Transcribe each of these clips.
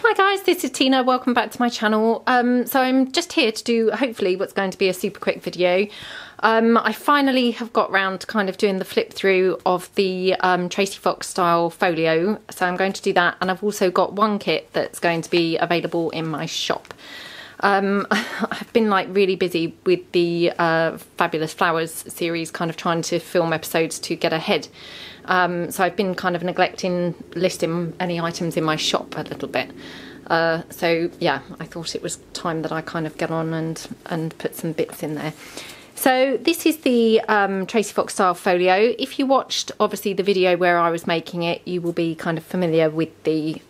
Hi guys, this is Tina. Welcome back to my channel. So I'm just here to do hopefully what's going to be a super quick video. I finally have got round to kind of doing the flip through of the Tracy Fox style folio. So I'm going to do that, and I've also got one kit that's going to be available in my shop. I've been like really busy with the Fabulous Flowers series, kind of trying to film episodes to get ahead. So I've been kind of neglecting listing any items in my shop a little bit. So yeah, I thought it was time that I kind of get on and put some bits in there. So this is the Tracy Fox style folio. If you watched obviously the video where I was making it, you will be kind of familiar with the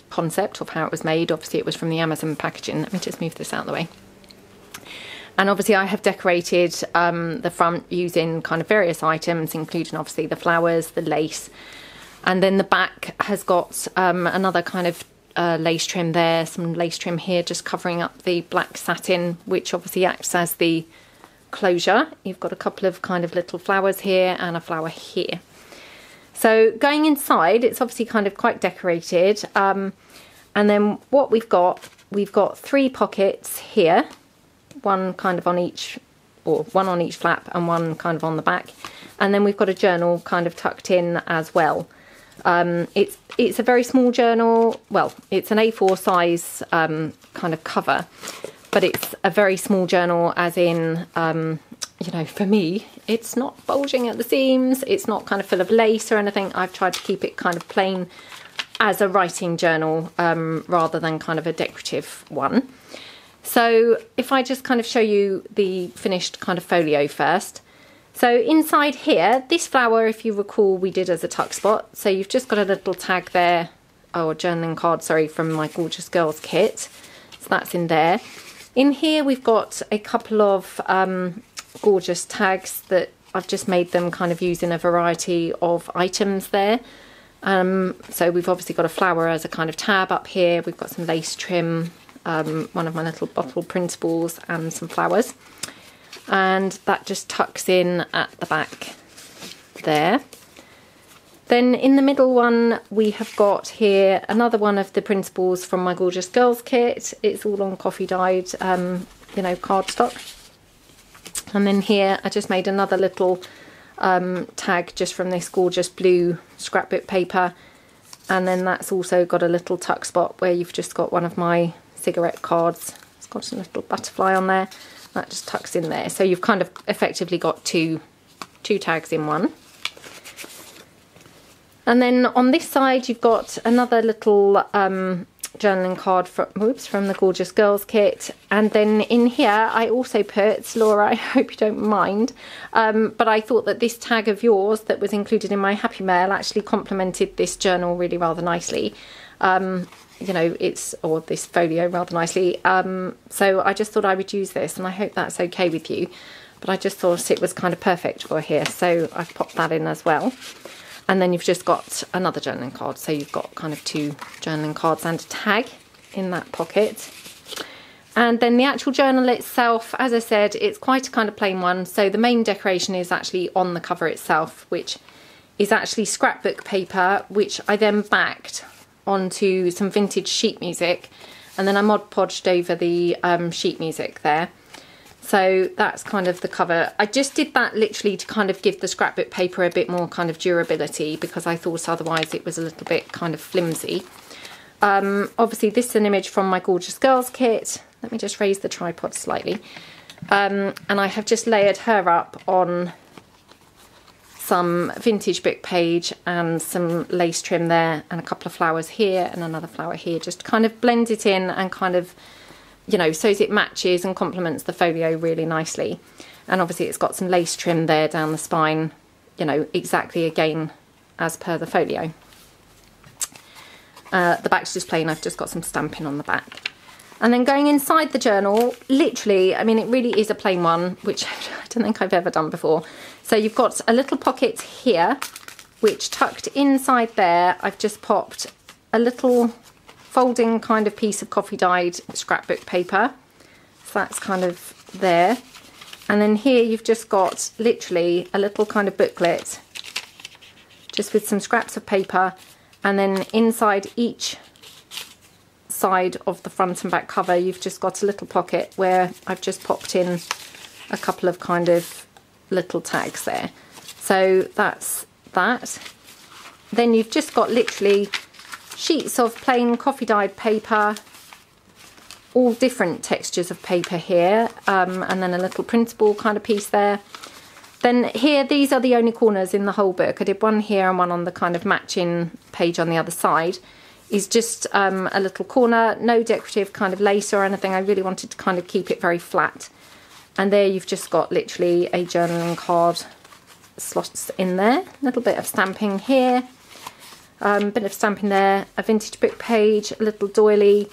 concept of how it was made. Obviously it was from the Amazon packaging. Let me just move this out of the way. And obviously I have decorated the front using kind of various items, including obviously the flowers, the lace, and then the back has got another kind of lace trim there, some lace trim here just covering up the black satin, which obviously acts as the closure. You've got a couple of kind of little flowers here and a flower here. So going inside, it's obviously kind of quite decorated. And then what we've got three pockets here, one kind of on each, or one on each flap and one kind of on the back. And then we've got a journal kind of tucked in as well. It's a very small journal. Well, it's an A4 size kind of cover, but it's a very small journal, as in, you know, for me, it's not bulging at the seams. It's not kind of full of lace or anything. I've tried to keep it kind of plain as a writing journal rather than kind of a decorative one. So if I just kind of show you the finished kind of folio first. So inside here, this flower, if you recall, we did as a tuck spot. So you've just got a little tag there, or journaling card, sorry, from my Gorgeous Girls kit. So that's in there. In here, we've got a couple of gorgeous tags that I've just made them kind of using a variety of items there. So we've obviously got a flower as a kind of tab up here. We've got some lace trim, one of my little bottle principles, and some flowers. And that just tucks in at the back there. Then in the middle one, we have got here another one of the principles from my Gorgeous Girls kit. It's all on coffee dyed, you know, cardstock. And then here I just made another little tag just from this gorgeous blue scrapbook paper. And then that's also got a little tuck spot where you've just got one of my cigarette cards. It's got a little butterfly on there. That just tucks in there. So you've kind of effectively got two tags in one. And then on this side, you've got another little journaling card from the Gorgeous Girls kit. And then in here, I also put, Laura, I hope you don't mind, but I thought that this tag of yours that was included in my Happy Mail actually complemented this journal really rather nicely. You know, or this folio rather nicely. So I just thought I would use this, and I hope that's okay with you. But I just thought it was kind of perfect for here, so I've popped that in as well. And then you've just got another journaling card, so you've got kind of two journaling cards and a tag in that pocket. And then the actual journal itself, as I said, it's quite a kind of plain one. So the main decoration is actually on the cover itself, which is actually scrapbook paper, which I then backed onto some vintage sheet music, and then I Mod Podged over the sheet music there. So that's kind of the cover. I just did that literally to kind of give the scrapbook paper a bit more kind of durability, because I thought otherwise it was a little bit kind of flimsy. Obviously this is an image from my Gorgeous Girls kit. Let me just raise the tripod slightly. And I have just layered her up on some vintage book page and some lace trim there, and a couple of flowers here and another flower here, just kind of blend it in and kind of, you know, so it matches and complements the folio really nicely. And obviously it's got some lace trim there down the spine, you know, exactly again as per the folio. The back's just plain. I've just got some stamping on the back. And then going inside the journal, literally, I mean, it really is a plain one, which I don't think I've ever done before. So you've got a little pocket here, which tucked inside there, I've just popped a little folding kind of piece of coffee dyed scrapbook paper. So that's kind of there. And then here you've just got literally a little kind of booklet, just with some scraps of paper. And then inside each side of the front and back cover, you've just got a little pocket where I've just popped in a couple of kind of little tags there. So that's that. Then you've just got literally sheets of plain coffee dyed paper, all different textures of paper here, and then a little printable kind of piece there. Then here, these are the only corners in the whole book. I did one here and one on the kind of matching page on the other side. Is just a little corner, no decorative kind of lace or anything. I really wanted to kind of keep it very flat. And there you've just got literally a journaling card slots in there. A little bit of stamping here, bit of stamping there, a vintage book page, a little doily,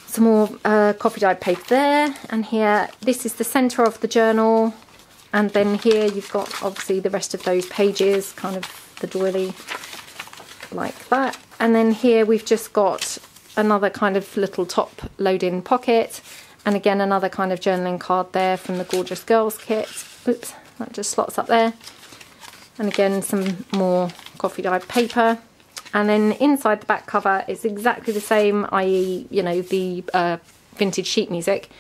some more coffee dyed paper there, and here this is the centre of the journal, and then here you've got obviously the rest of those pages, kind of the doily like that, and then here we've just got another kind of little top load-in pocket, and again another kind of journaling card there from the Gorgeous Girls kit. Oops, that just slots up there, and again some more coffee dyed paper. And then inside the back cover it's exactly the same, i.e. you know, the vintage sheet music,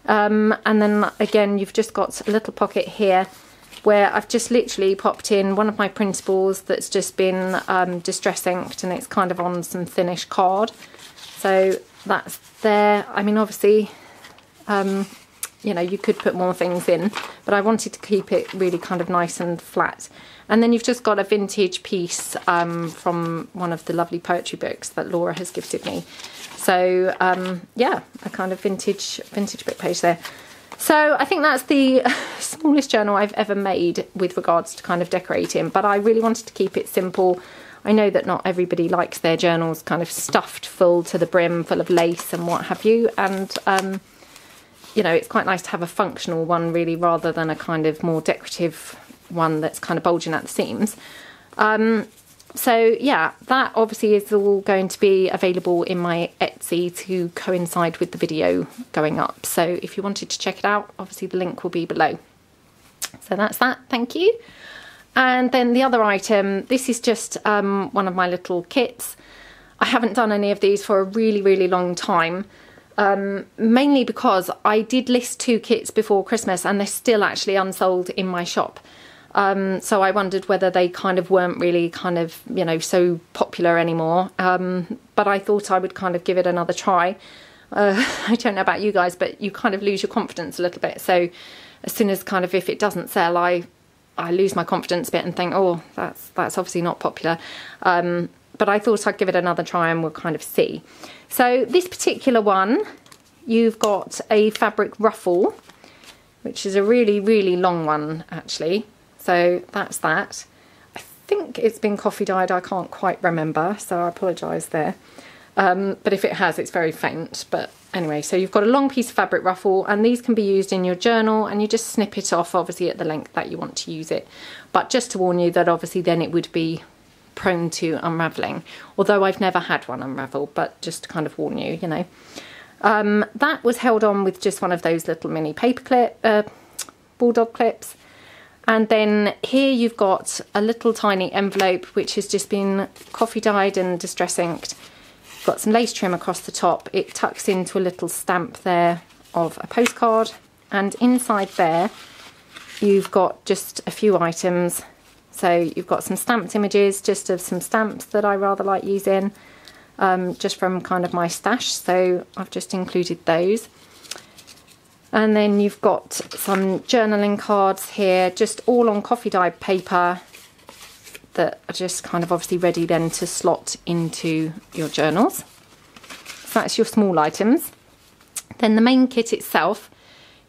and then again you've just got a little pocket here where I've just literally popped in one of my printables that's just been distress inked, and it's kind of on some thinnish card, so that's there. I mean, obviously you know, you could put more things in, but I wanted to keep it really kind of nice and flat. And then you've just got a vintage piece from one of the lovely poetry books that Laura has gifted me. So yeah, a kind of vintage book page there. So I think that's the smallest journal I've ever made with regards to kind of decorating, but I really wanted to keep it simple. I know that not everybody likes their journals kind of stuffed full to the brim, full of lace and what have you, and you know, it's quite nice to have a functional one really, rather than a kind of more decorative one that's kind of bulging at the seams. So yeah, that obviously is all going to be available in my Etsy to coincide with the video going up. So if you wanted to check it out, obviously the link will be below. So that's that, thank you. And then the other item, this is just one of my little kits. I haven't done any of these for a really long time. Mainly because I did list 2 kits before Christmas and they're still actually unsold in my shop. So I wondered whether they kind of weren't really kind of, you know, so popular anymore. But I thought I would kind of give it another try. I don't know about you guys, but you kind of lose your confidence a little bit. So as soon as kind of, if it doesn't sell, I lose my confidence a bit and think, oh, that's obviously not popular. But I thought I'd give it another try and we'll kind of see. So this particular one, you've got a fabric ruffle, which is a really long one actually. So that's that. I think it's been coffee dyed, I can't quite remember, so I apologise there. But if it has, it's very faint. But anyway, so you've got a long piece of fabric ruffle, and these can be used in your journal, and you just snip it off obviously at the length that you want to use it. But just to warn you that obviously then it would be prone to unravelling, although I've never had one unravel, but just to kind of warn you, you know. That was held on with just one of those little mini paper clip, bulldog clips. And then here you've got a little tiny envelope which has just been coffee dyed and distress inked. Got some lace trim across the top. It tucks into a little stamp there of a postcard, and inside there you've got just a few items. So you've got some stamped images just of some stamps that I rather like using, just from kind of my stash, so I've just included those. And then you've got some journaling cards here, just all on coffee dyed paper that are just kind of obviously ready then to slot into your journals. So that's your small items. Then the main kit itself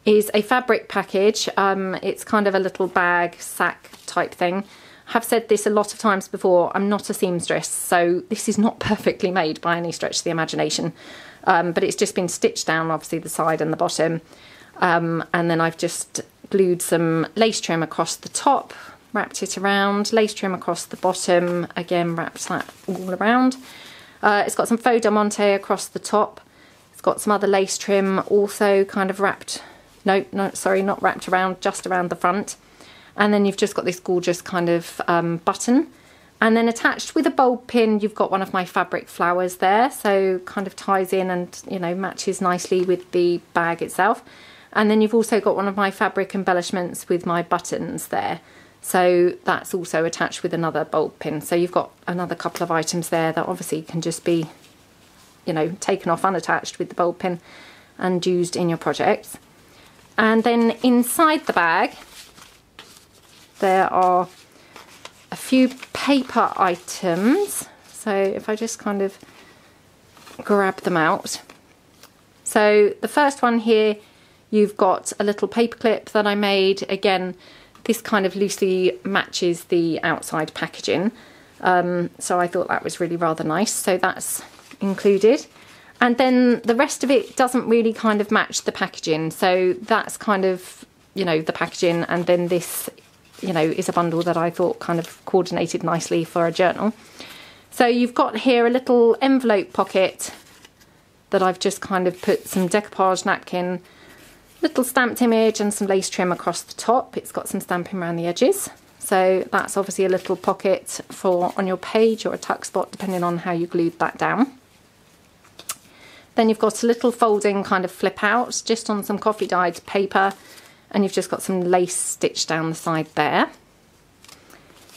is a fabric package. It's kind of a little bag, sack type thing. I have said this a lot of times before, I'm not a seamstress, so this is not perfectly made by any stretch of the imagination. But it's just been stitched down, obviously the side and the bottom. And then I've just glued some lace trim across the top, wrapped it around, lace trim across the bottom, again wrapped that all around. It's got some faux diamante across the top. It's got some other lace trim also kind of wrapped, no, sorry, not wrapped around, just around the front. And then you've just got this gorgeous kind of button. And then attached with a bulb pin, you've got one of my fabric flowers there. So kind of ties in and, you know, matches nicely with the bag itself. And then you've also got one of my fabric embellishments with my buttons there. So that's also attached with another bulb pin. So you've got another couple of items there that obviously can just be, you know, taken off unattached with the bulb pin and used in your projects. And then inside the bag, there are a few paper items. So if I just kind of grab them out. So the first one here, you've got a little paper clip that I made. Again, this kind of loosely matches the outside packaging. So I thought that was really rather nice. So that's included. And then the rest of it doesn't really kind of match the packaging. So that's kind of, you know, the packaging. And then this, you know, is a bundle that I thought kind of coordinated nicely for a journal. So you've got here a little envelope pocket that I've just kind of put some decoupage napkin, little stamped image and some lace trim across the top. It's got some stamping around the edges. So that's obviously a little pocket for on your page or a tuck spot, depending on how you glued that down. Then you've got a little folding kind of flip out just on some coffee dyed paper, and you've just got some lace stitched down the side there.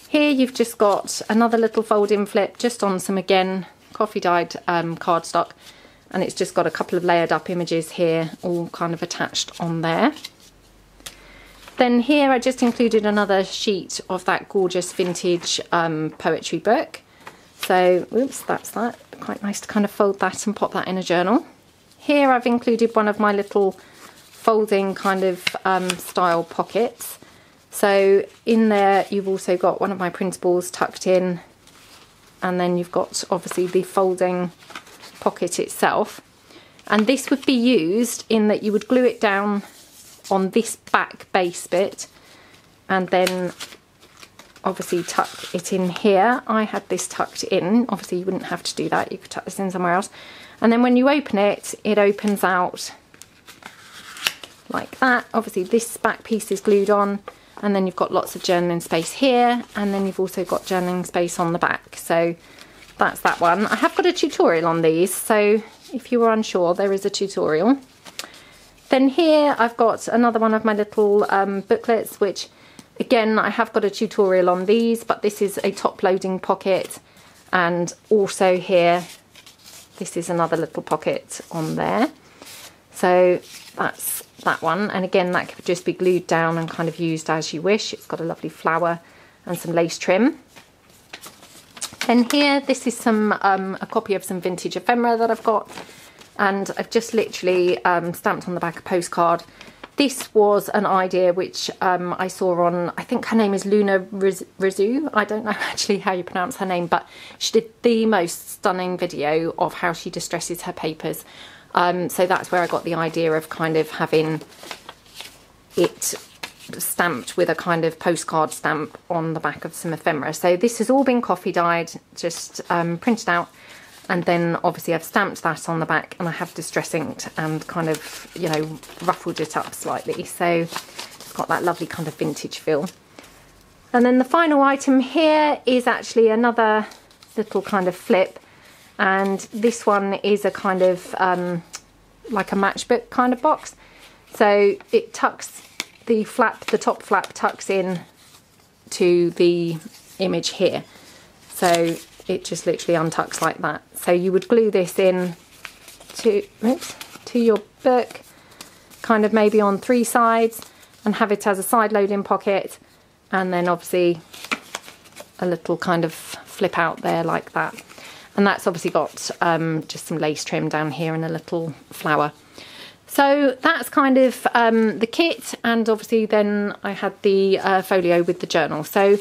Here you've just got another little folding flip just on some, again, coffee dyed cardstock, and it's just got a couple of layered up images here all kind of attached on there. Then here I just included another sheet of that gorgeous vintage poetry book. So, oops, that's that. Quite nice to kind of fold that and pop that in a journal. Here I've included one of my little folding kind of style pockets. So in there you've also got one of my printables tucked in, and then you've got obviously the folding pocket itself. And this would be used in that you would glue it down on this back base bit and then obviously tuck it in here. I had this tucked in. Obviously you wouldn't have to do that, you could tuck this in somewhere else. And then when you open it, it opens out like that. Obviously this back piece is glued on, and then you've got lots of journaling space here, and then you've also got journaling space on the back. So that's that one. I have got a tutorial on these, so if you were unsure, there is a tutorial. Then here I've got another one of my little booklets, which again, I have got a tutorial on these, but this is a top loading pocket, and also here, this is another little pocket on there. So that's that one, and again, that could just be glued down and kind of used as you wish. It's got a lovely flower and some lace trim. Then here, this is some a copy of some vintage ephemera that I've got, and I've just literally stamped on the back a postcard. This was an idea which I saw on, I think her name is Luna Rizou. I don't know actually how you pronounce her name, but she did the most stunning video of how she distresses her papers. So that's where I got the idea of kind of having it stamped with a kind of postcard stamp on the back of some ephemera. So this has all been coffee dyed, just printed out. And then obviously I've stamped that on the back, and I have distress inked and kind of, you know, ruffled it up slightly. So it's got that lovely kind of vintage feel. And then the final item here is actually another little kind of flip. And this one is a kind of like a matchbook kind of box. So it tucks the flap, the top flap tucks in to the image here. So it just literally untucks like that. So you would glue this in to your book, kind of maybe on 3 sides, and have it as a side loading pocket, and then obviously a little kind of flip out there like that. And that's obviously got just some lace trim down here and a little flower. So that's kind of the kit, and obviously then I had the folio with the journal. So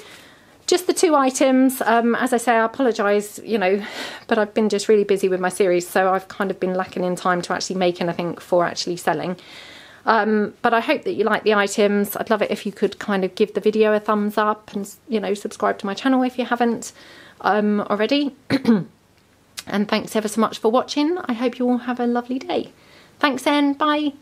just the 2 items. As I say, I apologise, you know, but I've been just really busy with my series, so I've kind of been lacking in time to actually make anything for actually selling. But I hope that you like the items. I'd love it if you could kind of give the video a thumbs up and, you know, subscribe to my channel if you haven't already. And thanks ever so much for watching. I hope you all have a lovely day. Thanks then, bye.